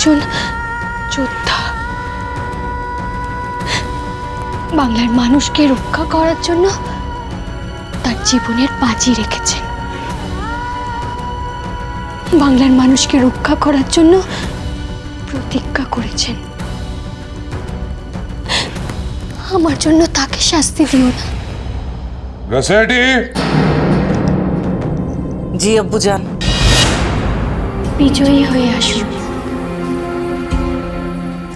একজন যোদ্ধা। বাংলার মানুষকে রক্ষা করার জন্য তার জীবনের বাজি রেখেছেন। বাংলার মানুষকে রক্ষা করার জন্য প্রতিজ্ঞা করেছেন। আমার জন্য তাকে শাস্তি দিও না। জি আব্বু যান। বিজয়ী হয়ে আসুন।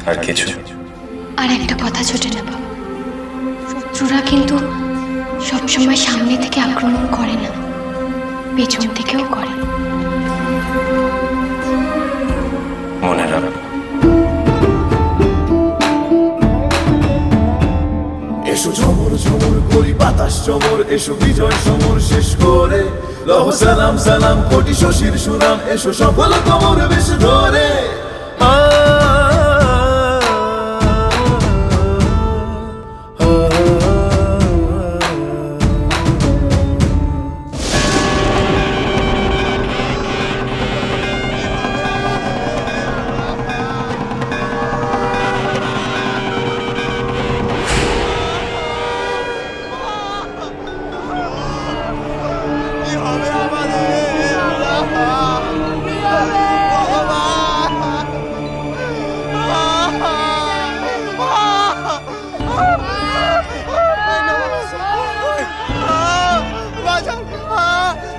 আর কিছু? আর একটা কথা ছোটে না বাবা, শত্রুরা কিন্তু সবসময় সামনে থেকে আক্রমণ করে না, পেছন থেকেও করে। মনে রাখ। এসো ঝমর ঝমর করি বাতাস চমর, এসো বিজয় সমর শেষ করে লহ সালাম সালাম কোটি শশীর সুনাম, এসো সফল কমর বেশ ধরে।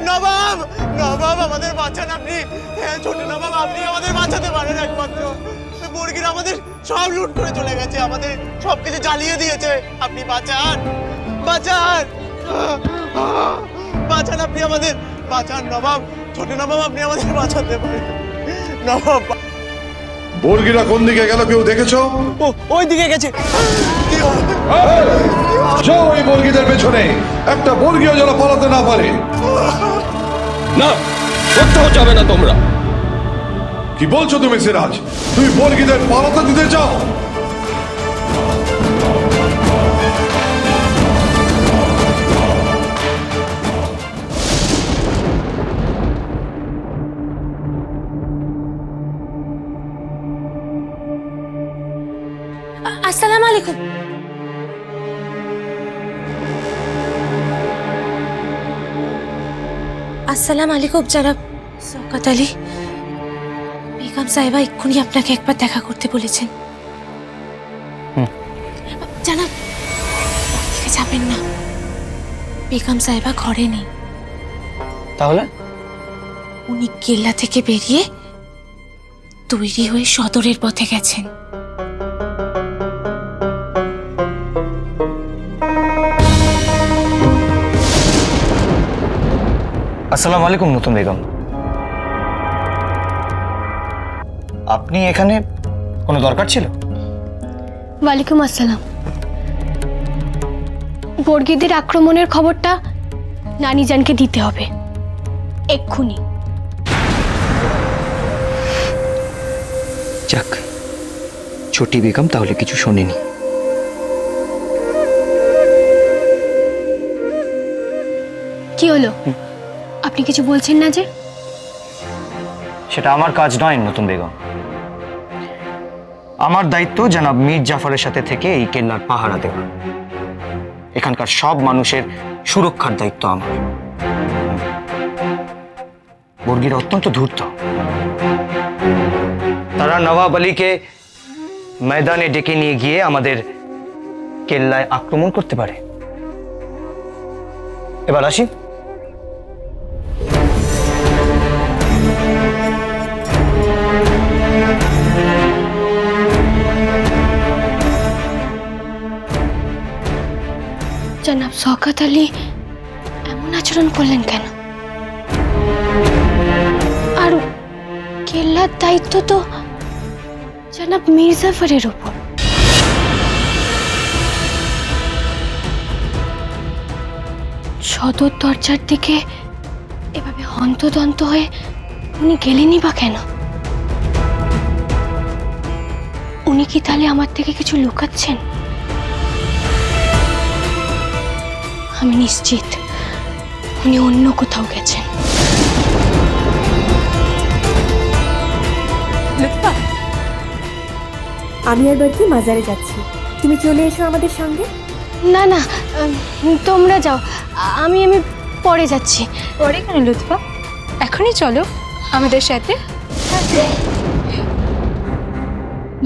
নবাব, নবাব আমাদের বাঁচান আপনি। হ্যাঁ ছোট নবাব, আপনি আমাদের বাঁচাতে পারেন একমাত্র। বর্গিরা আমাদের সব লুট করে চলে গেছে, আমাদের সবকিছু জ্বালিয়ে দিয়েছে। আপনি বাঁচান, বাঁচান, বাঁচান, আপনি আমাদের বাঁচান নবাব। ছোট নবাব, আপনি আমাদের বাঁচাতে পারেন নবাব। বর্গিরা কোন দিকে গেল কেউ দেখেছো? ওই দিকে গেছে। যাও ওই বর্গীদের পেছনে, একটা বর্গীয় যেন পালাতে না পারে। না, কোথাও যাবে না তোমরা। কি বলছো তুমি সিরাজ? তুমি বর্গীদের পালাতে দিতে চাও? আসসালামু আলাইকুম। আসসালামু আলাইকুম জনাব শওকত আলী। বেগম সাহেবা এক্ষুনি আপনাকে একবার দেখা করতে বলেছেন। জনাব ঠিক যাবেন না, বেগম সাহেবা ঘরে নেই। তাহলে উনি কেল্লা থেকে বেরিয়ে তৈরি হয়ে সদরের পথে গেছেন। আসসালামু আলাইকুম নতুন বেগম। আপনি এখানে কোনো দরকার ছিল? ওয়ালাইকুম আসসালাম। বর্গীদের আক্রমণের খবরটা নানিজানকে দিতে হবে এক্ষুনি। যাক, ছোটি বেগম তাহলে কিছু শোনেনি। কি হলো, আপনি কিছু বলছেন না যে? সেটা আমার কাজ নয় নতুন বেগম। আমার দায়িত্ব জনাব মীর জাফরের সাথে থেকে এই কেল্লার পাহারা দেওয়া। এখানকার সব মানুষের সুরক্ষার দায়িত্ব আমার। বর্গীরা অত্যন্ত ধূর্ত। তারা নবাব আলীকে ময়দানে ডেকে নিয়ে গিয়ে আমাদের কেল্লায় আক্রমণ করতে পারে। এবার আসি। জনাব শওকত আলী এমন আচরণ করলেন কেন? আর কেল্লার দায়িত্ব তো জনাব মীর জাফরের উপর। সদর দরজার দিকে এভাবে হন্তদন্ত হয়ে উনি গেলেনই বা কেন? উনি কি তাহলে আমার থেকে কিছু লুকাচ্ছেন? আমি নিশ্চিত উনি অন্য কোথাও গেছেন। আমি আর বাড়তি মাজারে যাচ্ছি, তুমি চলে এসো আমাদের সঙ্গে। না না, তোমরা যাও, আমি পরে যাচ্ছি। পরে কেন লুৎফা, এখনই চলো আমাদের সাথে।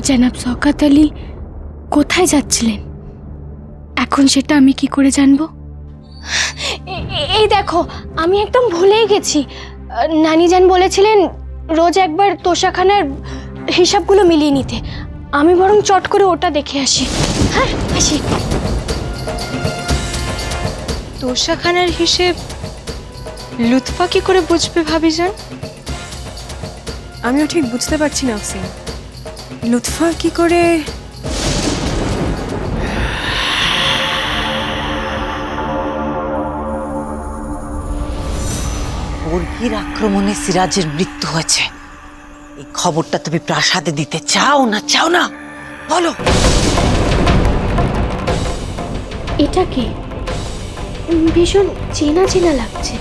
জনাব শওকত আলী কোথায় যাচ্ছিলেন এখন সেটা আমি কি করে জানবো? এই দেখো, আমি একদম ভুলেই গেছি। নানিজান বলেছিলেন রোজ একবার তোষাখানার হিসাবগুলো মিলিয়ে নিতে। আমি বরং চট করে ওটা দেখে আসি। হ্যাঁ, আসি। তোষাখানার হিসেব লুৎফা কি করে বুঝবে ভাবিজান? আমিও ঠিক বুঝতে পারছি না আফসিন, লুৎফা কি করে। বর্গির আক্রমণে সিরাজের মৃত্যু হয়েছে, এই খবরটা তুমি প্রাসাদে দিতে চাও না চাও না বলো? এটা কি ভীষণ চেনা চেনা লাগছে।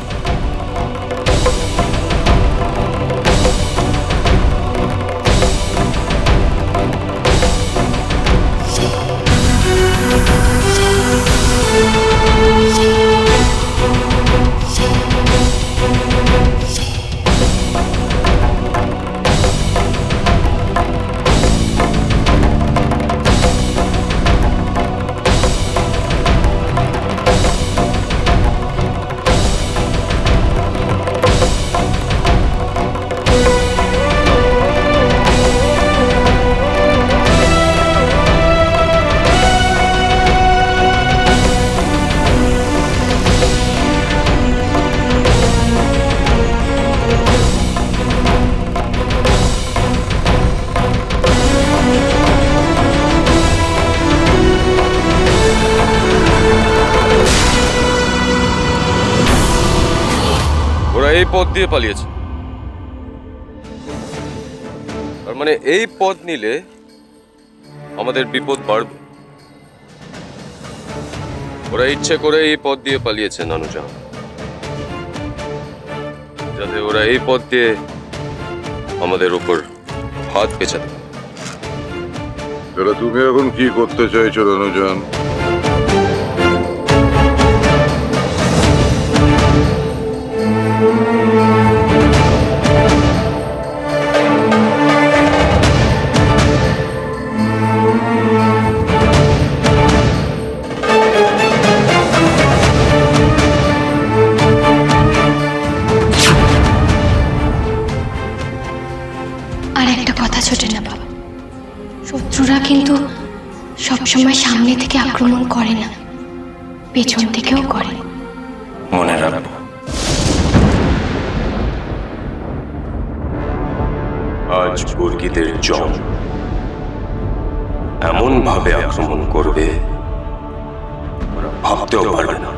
ওরা এই পথ দিয়ে পালিয়েছে, তার মানে এই পথ নিলে আমাদের বিপদ বাড়বে। ওরা ইচ্ছে করে এই পথ দিয়ে পালিয়েছে নানুজান, যাতে ওরা এই পথ দিয়ে আমাদের উপর হাত পেঁচাতে। তুমি এখন কি করতে চাইছো রানুজান? আর একটা কথা ছোটে না বাবা, শত্রুরা কিন্তু সবসময় সামনে থেকে আক্রমণ করে না, পেছন থেকেও করে। মনে রাখবো। আজ বর্গীদের জম এমন ভাবে আক্রমণ করবে ওরা ভাবতেও পারবে না।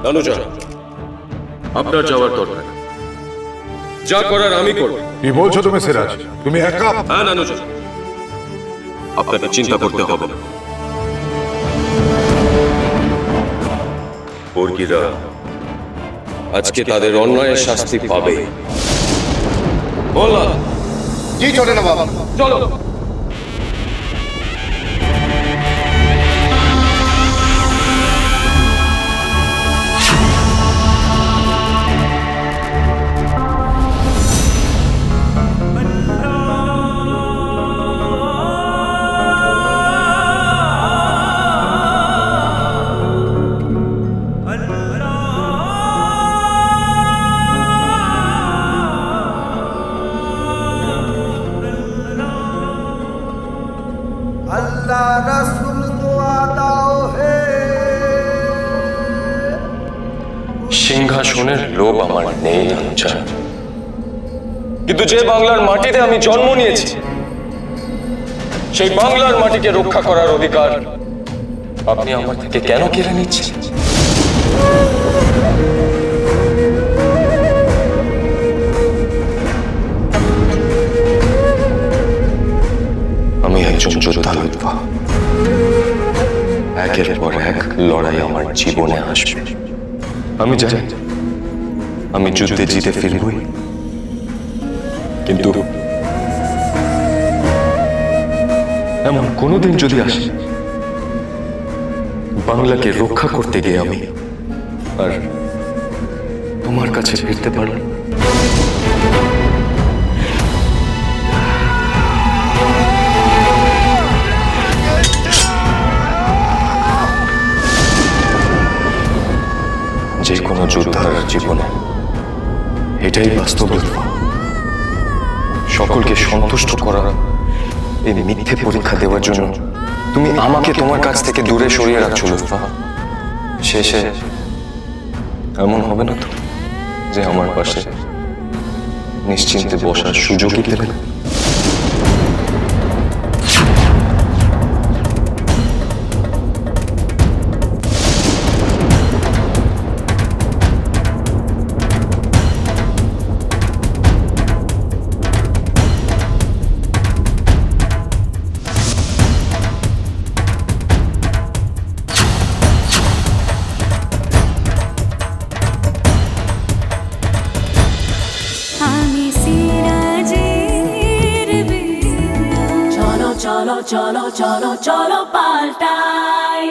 নানুজান, আপনার যাওয়ার দরকার নেই। যা করার আমি করব। কি বলছো তুমি সিরাজ? তুমি একা? হ্যাঁ নানুজান, আপনাকে চিন্তা করতে হবে না। বর্গীরা আজকে তাদের অন্যায়ের শাস্তি পাবে। বলা কি চলে না বাবা? চলো। সিংহাসনের লোভ আমার নেই নানুজান, কিন্তু যে বাংলার মাটিতে আমি জন্ম নিয়েছি সেই বাংলার মাটিকে রক্ষা করার অধিকার আপনি আমার থেকে কেন কেড়ে নিচ্ছেন? আমি একজন যোদ্ধা লুৎফা, একের পর এক লড়াই আমার জীবনে আসবে। আমি জানি আমি যুদ্ধে জিতে ফিরবই, কিন্তু এমন কোনোদিন যদি আসে বাংলাকে রক্ষা করতে গিয়ে আমি আর তোমার কাছে ফিরতে পারলাম, যে কোনো যোদ্ধার জীবনে এটাই বাস্তবতা। সকলকে সন্তুষ্ট করা এই মিথ্যে পরীক্ষা দেওয়ার জন্য তুমি আমাকে তোমার কাছ থেকে দূরে সরিয়ে রাখছো লুৎফা। শেষে এমন হবে না তো যে আমার পাশে নিশ্চিন্তে বসার সুযোগই দেবে না? চলো চলো চলো চলো পাল্টাই